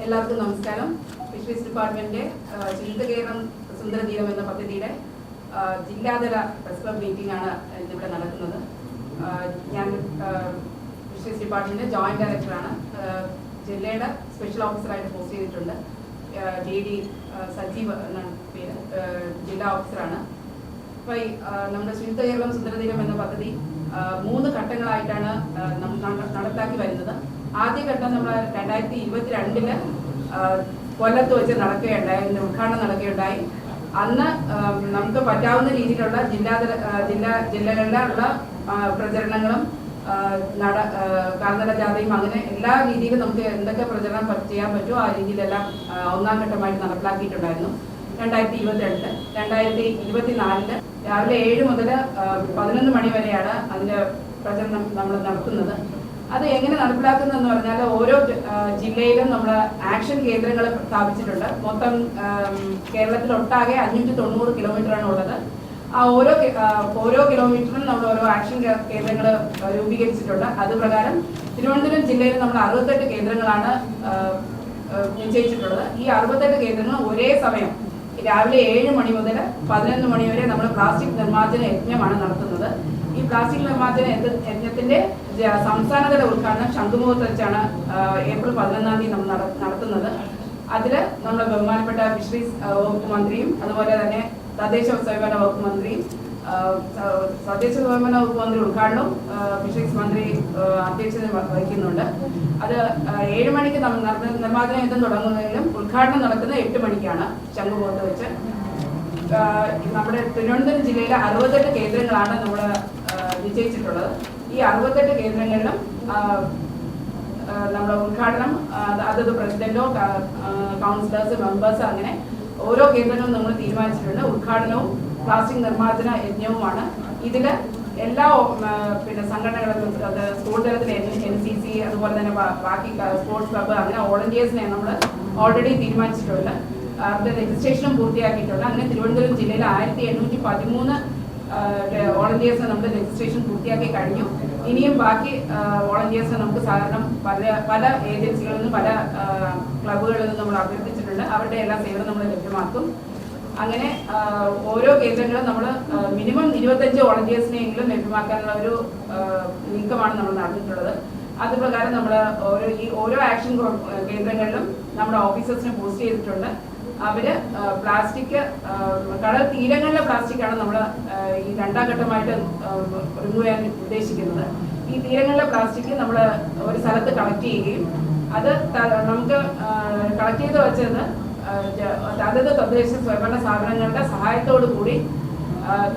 എല്ലാവർക്കും നമസ്കാരം. Fisheries department ശുചിത്വ കേരളം സുന്ദര തീരം എന്ന പദ്ധതിയുടെ ജില്ലാതല പ്രസ് ക്ലബ് മീറ്റിംഗ് ആണ് ഇന്നിവിടെ നടക്കുന്നത്. ഞാൻ ഫിഷറീസ് ഡിപ്പാർട്ട്മെന്റ് ജോയിന്റ് ഡയറക്ടറാണ്. ജില്ലയുടെ സ്പെഷ്യൽ ഓഫീസറായിട്ട് പോസ്റ്റ് ചെയ്തിട്ടുണ്ട്. JD സജീവ് എന്നാണ് പേര്. ജില്ലാ ഓഫീസറാണ്. അപ്പോൾ നമ്മുടെ ശുചിത്വ കേരളം സുന്ദര തീരം എന്ന പദ്ധതി 3 ഘട്ടങ്ങളായിട്ടാണ് നടപ്പാക്കി വരുന്നത്. ആദ്യ ഘട്ടം നമ്മൾ 2022 കൊല്ലത്ത് വെച്ച് നടക്കുകയുണ്ടായി, ഉദ്ഘാടനം നടക്കുകയുണ്ടായി. അന്ന് നമുക്ക് പറ്റാവുന്ന രീതിയിലുള്ള ജില്ലകളിലുള്ള പ്രചരണങ്ങളും കാൽനട ജാഥയും അങ്ങനെ എല്ലാ രീതിയിലും നമുക്ക് എന്തൊക്കെ പ്രചരണം ചെയ്യാൻ പറ്റുമോ ആ രീതിയിലെല്ലാം ഒന്നാം ഘട്ടമായിട്ട് നടപ്പിലാക്കിയിട്ടുണ്ടായിരുന്നു. 2022 2024 രാവിലെ 7 മുതൽ 11 മണി വരെയാണ് അതിൻ്റെ പ്രചരണം നമ്മൾ നടത്തുന്നത്. അത് എങ്ങനെ നടപ്പിലാക്കുന്നതെന്ന് പറഞ്ഞാൽ ഓരോ ജില്ലയിലും നമ്മൾ ആക്ഷൻ കേന്ദ്രങ്ങൾ സ്ഥാപിച്ചിട്ടുണ്ട്. മൊത്തം കേരളത്തിലൊട്ടാകെ 590 കിലോമീറ്ററാണ് ഉള്ളത്. ആ ഓരോ കിലോമീറ്ററിനും നമ്മൾ ഓരോ ആക്ഷൻ കേന്ദ്രങ്ങൾ രൂപീകരിച്ചിട്ടുണ്ട്. അതുപ്രകാരം തിരുവനന്തപുരം ജില്ലയിൽ നമ്മൾ 68 കേന്ദ്രങ്ങളാണ് നിശ്ചയിച്ചിട്ടുള്ളത്. ഈ 68 കേന്ദ്രങ്ങൾ ഒരേ സമയം രാവിലെ 7 മണി മുതൽ 11 മണി വരെ നമ്മൾ പ്ലാസ്റ്റിക് നിർമ്മാർജ്ജന യജ്ഞമാണ് നടത്തുന്നത്. ഈ പ്ലാസ്റ്റിക് നിർമ്മാർജ്ജന യജ്ഞത്തിന്റെ സംസ്ഥാനതല ഉദ്ഘാടനം ശംഖുമുഖത്ത് വെച്ചാണ് ഏപ്രിൽ 11-ാം തീയതി നമ്മൾ നടത്തുന്നത്. അതിൽ നമ്മുടെ ബഹുമാനപ്പെട്ട ഫിഷറീസ് വകുപ്പ് മന്ത്രിയും അതുപോലെ തന്നെ തദ്ദേശ സ്വയംഭരണ വകുപ്പ് മന്ത്രിയും ഉദ്ഘാടനവും ഫിഷറീസ് മന്ത്രി അധ്യക്ഷത വഹിക്കുന്നുണ്ട്. അത് 7 മണിക്ക് നിർമ്മാർജ്ജന യജ്ഞം തുടങ്ങുന്നതിലും ഉദ്ഘാടനം നടക്കുന്നത് 8 മണിക്കാണ് ശംഖുമുഖത്ത് വെച്ച്. നമ്മുടെ തിരുവനന്തപുരം ജില്ലയിലെ 68 കേന്ദ്രങ്ങളാണ് നമ്മൾ നിശ്ചയിച്ചിട്ടുള്ളത്. ഈ 68 കേന്ദ്രങ്ങളിലും നമ്മുടെ ഉദ്ഘാടനം അതത് പ്രസിഡന്റോ കൗൺസിലേഴ്സ് മെമ്പേഴ്സ് അങ്ങനെ ഓരോ കേന്ദ്രങ്ങളും നമ്മൾ തീരുമാനിച്ചിട്ടുണ്ട്. ഉദ്ഘാടനവും പ്ലാസ്റ്റിക് നിർമ്മാർജ്ജന യജ്ഞവുമാണ്. ഇതിൽ എല്ലാ സംഘടനകളും സ്കൂൾ തലത്തിൽ NCC അതുപോലെ തന്നെ ബാക്കി സ്പോർട്സ് ക്ലബ്ബ് അങ്ങനെ വോളണ്ടിയേഴ്സിനെ നമ്മൾ ഓൾറെഡി തീരുമാനിച്ചിട്ടുണ്ട്. അവരുടെ രജിസ്ട്രേഷനും പൂർത്തിയാക്കിയിട്ടുണ്ട്. അങ്ങനെ തിരുവനന്തപുരം ജില്ലയിൽ 1813 വോളണ്ടിയേഴ്സിനെ നമുക്ക് രജിസ്ട്രേഷൻ പൂർത്തിയാക്കി കഴിഞ്ഞു. ഇനിയും ബാക്കി വോളണ്ടിയേഴ്സിനെ നമുക്ക് സാധാരണ പല ഏജൻസികളിൽ നിന്നും പല ക്ലബ്ബുകളിൽ നിന്നും നമ്മൾ അഭ്യർത്ഥിച്ചിട്ടുണ്ട്. അവരുടെ എല്ലാ സേവനം നമ്മൾ ലഭ്യമാക്കും. അങ്ങനെ ഓരോ കേന്ദ്രങ്ങളും നമ്മൾ മിനിമം 25 വോളണ്ടിയേഴ്സിനെയെങ്കിലും ലഭ്യമാക്കാനുള്ള ഒരു നീക്കമാണ് നമ്മൾ നടന്നിട്ടുള്ളത്. അതുപ്രകാരം നമ്മൾ ഓരോ ആക്ഷൻ കേന്ദ്രങ്ങളിലും നമ്മുടെ ഓഫീസേഴ്സിനെ പോസ്റ്റ് ചെയ്തിട്ടുണ്ട്. അവര് പ്ലാസ്റ്റിക് കടൽ തീരങ്ങളിലെ പ്ലാസ്റ്റിക്കാണ് നമ്മൾ ഈ 2ാം ഘട്ടമായിട്ട് റിമൂവ് ചെയ്യാൻ ഉദ്ദേശിക്കുന്നത്. ഈ തീരങ്ങളിലെ പ്ലാസ്റ്റിക് നമ്മൾ ഒരു സ്ഥലത്ത് കളക്ട് ചെയ്യുകയും അത് നമുക്ക് കളക്ട് ചെയ്ത് വെച്ചത് അതത് തദ്ദേശ സ്വയംഭരണ സ്ഥാപനങ്ങളുടെ സഹായത്തോടു കൂടി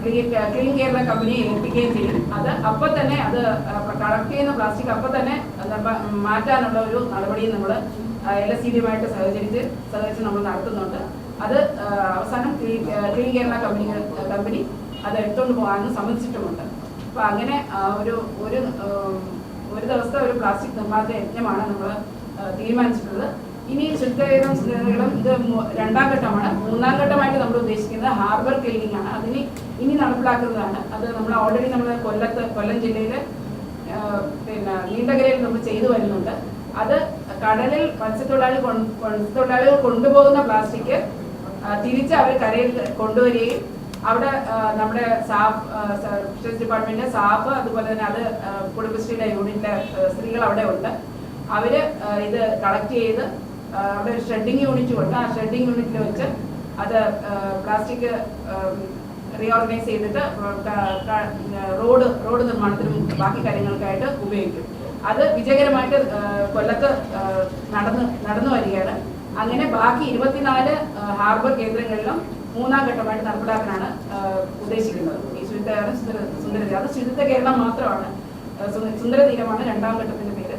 ക്ലീൻ കേരള കമ്പനിയെ ഏൽപ്പിക്കുകയും ചെയ്യും. അത് അപ്പോൾ തന്നെ അത് കളക്ട് ചെയ്യുന്ന പ്ലാസ്റ്റിക് അപ്പോൾ തന്നെ മാറ്റാനുള്ള ഒരു നടപടിയും നമ്മൾ LSCDയുമായിട്ട് സഹകരിച്ച് നമ്മൾ നടത്തുന്നുണ്ട്. അത് അവസാനം ക്ലീൻ കേരള കമ്പനി അത് എടുത്തുകൊണ്ട് പോകാനും സമ്മതിച്ചിട്ടുമുണ്ട്. അപ്പോൾ അങ്ങനെ ഒരു ദിവസത്തെ ഒരു പ്ലാസ്റ്റിക് നിർമ്മാർജ്ജന യജ്ഞമാണ് നമ്മൾ തീരുമാനിച്ചിട്ടുള്ളത്. ഇനി ശുദ്ധീകരണം ഇത് 2ാം ഘട്ടമാണ്. 3ാം ഘട്ടമായിട്ട് നമ്മൾ ഉദ്ദേശിക്കുന്നത് ഹാർബർ ക്ലീനിങ് ആണ്. ഇനി നടപ്പിലാക്കുന്നതാണ്. അത് നമ്മൾ ഓൾറെഡി നമ്മൾ കൊല്ലം ജില്ലയിൽ നീണ്ടകരയിൽ നമ്മൾ ചെയ്തു വരുന്നുണ്ട്. അത് കടലിൽ മത്സ്യത്തൊഴിലാളികൾ കൊണ്ടുപോകുന്ന പ്ലാസ്റ്റിക് തിരിച്ച് അവർ കരയിൽ കൊണ്ടുവരികയും അവിടെ നമ്മുടെ ഫിഷറീസ് ഡിപ്പാർട്ട്മെന്റ് സാഫ് അതുപോലെ തന്നെ അത് കുടുംബശ്രീയുടെ യൂണിറ്റിലെ സ്ത്രീകൾ അവിടെ ഉണ്ട്. അവര് ഇത് കളക്ട് ചെയ്ത് അവിടെ ഒരു ഷ്രെഡിങ് യൂണിറ്റ് ഉണ്ട്. ആ ഷ്രെഡിങ് യൂണിറ്റിൽ വെച്ച് അത് പ്ലാസ്റ്റിക് റീഓർഗനൈസ് ചെയ്തിട്ട് റോഡ് നിർമ്മാണത്തിനും ബാക്കി കാര്യങ്ങൾക്കായിട്ട് ഉപയോഗിക്കും. അത് വിജയകരമായിട്ട് കൊല്ലത്ത് നടന്നു വരികയാണ്. അങ്ങനെ ബാക്കി 24 ഹാർബർ കേന്ദ്രങ്ങളിലും 3ാം ഘട്ടമായിട്ട് നടപ്പിലാക്കാനാണ് ഉദ്ദേശിക്കുന്നത്. ഈ സുന്ദര അത് ശുചിത്വ കേരളം മാത്രമാണ്, സുന്ദര തീരമാണ് 2ാം ഘട്ടത്തിന്റെ പേര്.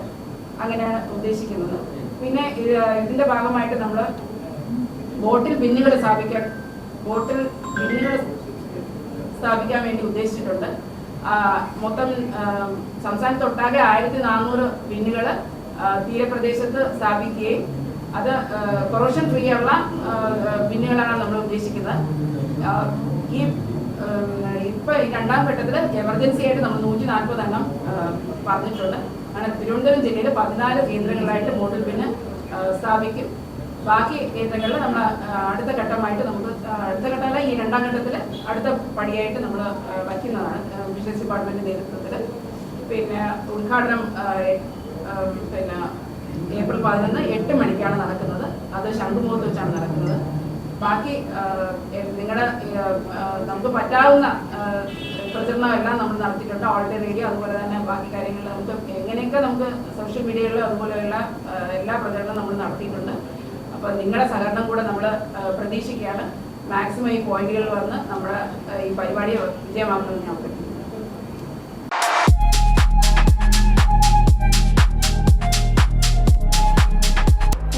അങ്ങനെയാണ് ഉദ്ദേശിക്കുന്നത്. പിന്നെ ഇതിന്റെ ഭാഗമായിട്ട് നമ്മൾ ബോട്ടിൽ ബിന്നുകൾ സ്ഥാപിക്കാൻ വേണ്ടി ഉദ്ദേശിച്ചിട്ടുണ്ട്. മൊത്തം സംസ്ഥാനത്തൊട്ടാകെ 1400 ബിന്നുകൾ തീരപ്രദേശത്ത് സ്ഥാപിക്കുകയും അത് കൊറോഷൻ ഫ്രീ ഉള്ള ബിന്നുകളാണ് നമ്മൾ ഉദ്ദേശിക്കുന്നത്. ഇപ്പോൾ ഈ 2ാം ഘട്ടത്തിൽ എമർജൻസി ആയിട്ട് നമ്മൾ 140 എണ്ണം പറഞ്ഞിട്ടുണ്ട്. അങ്ങനെ തിരുവനന്തപുരം ജില്ലയിൽ 14 കേന്ദ്രങ്ങളിലായിട്ട് മോഡൽ ബിന്ന് സ്ഥാപിക്കും. ബാക്കി കേന്ദ്രങ്ങളിൽ നമ്മൾ അടുത്ത ഘട്ടമായിട്ട് നമുക്ക് അടുത്ത ഘട്ടമല്ല, ഈ 2ാം ഘട്ടത്തിൽ അടുത്ത പടിയായിട്ട് നമ്മൾ വയ്ക്കുന്നതാണ് ഫിഷറീസ് ഡിപ്പാർട്ട്മെൻറ്റിൻ്റെ നേതൃത്വത്തിൽ. പിന്നെ ഉദ്ഘാടനം പിന്നെ ഏപ്രിൽ 11 8 മണിക്കാണ് നടക്കുന്നത്. അത് ശംഖുമുഖത്ത് വെച്ചാണ് നടക്കുന്നത്. ബാക്കി നിങ്ങളുടെ നമുക്ക് പറ്റാവുന്ന പ്രചരണമെല്ലാം നമ്മൾ നടത്തിയിട്ടുണ്ട്. ഓൾ ഇന്ത്യ റേഡിയോ, അതുപോലെ തന്നെ ബാക്കി കാര്യങ്ങൾ നമുക്ക് എങ്ങനെയൊക്കെ നമുക്ക് സോഷ്യൽ മീഡിയകളിൽ അതുപോലെയുള്ള എല്ലാ പ്രചരണവും നമ്മൾ നടത്തിയിട്ടുണ്ട്. അപ്പോൾ നിങ്ങളുടെ സഹകരണം കൂടെ നമ്മൾ പ്രതീക്ഷിക്കുകയാണ്. മാക്സിമം ഈ പോയിന്റുകളിൽ വന്ന് നമ്മുടെ ഈ പരിപാടി വിജയമാക്കണമെന്ന് ഞാൻ അഭ്യർത്ഥിക്കുന്നു.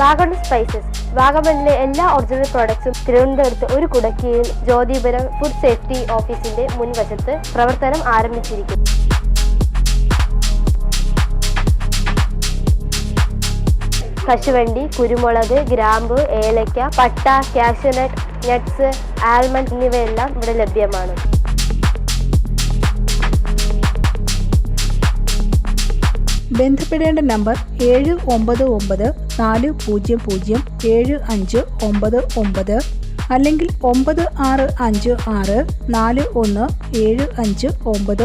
വാഗമൺ സ്പൈസസ്, വാഗമണിലെ എല്ലാ ഒറിജിനൽ പ്രോഡക്ട്സും തിരുവനന്തപുരത്ത് ഒരു കുടക്കീഴിൽ ജ്യോതിപുരം ഫുഡ് സേഫ്റ്റി ഓഫീസിന്റെ മുൻവശത്ത് പ്രവർത്തനം ആരംഭിച്ചിരിക്കുന്നു. കശുവണ്ടി, കുരുമുളക്, ഗ്രാമ്പു, ഏലക്ക, പട്ട, കാഷ്യൂനട്ട്, നട്ട്സ്, ആൽമണ്ട് എന്നിവയെല്ലാം ഇവിടെ ലഭ്യമാണ്. ബന്ധപ്പെടേണ്ട നമ്പർ 7994007599 അല്ലെങ്കിൽ 9656417595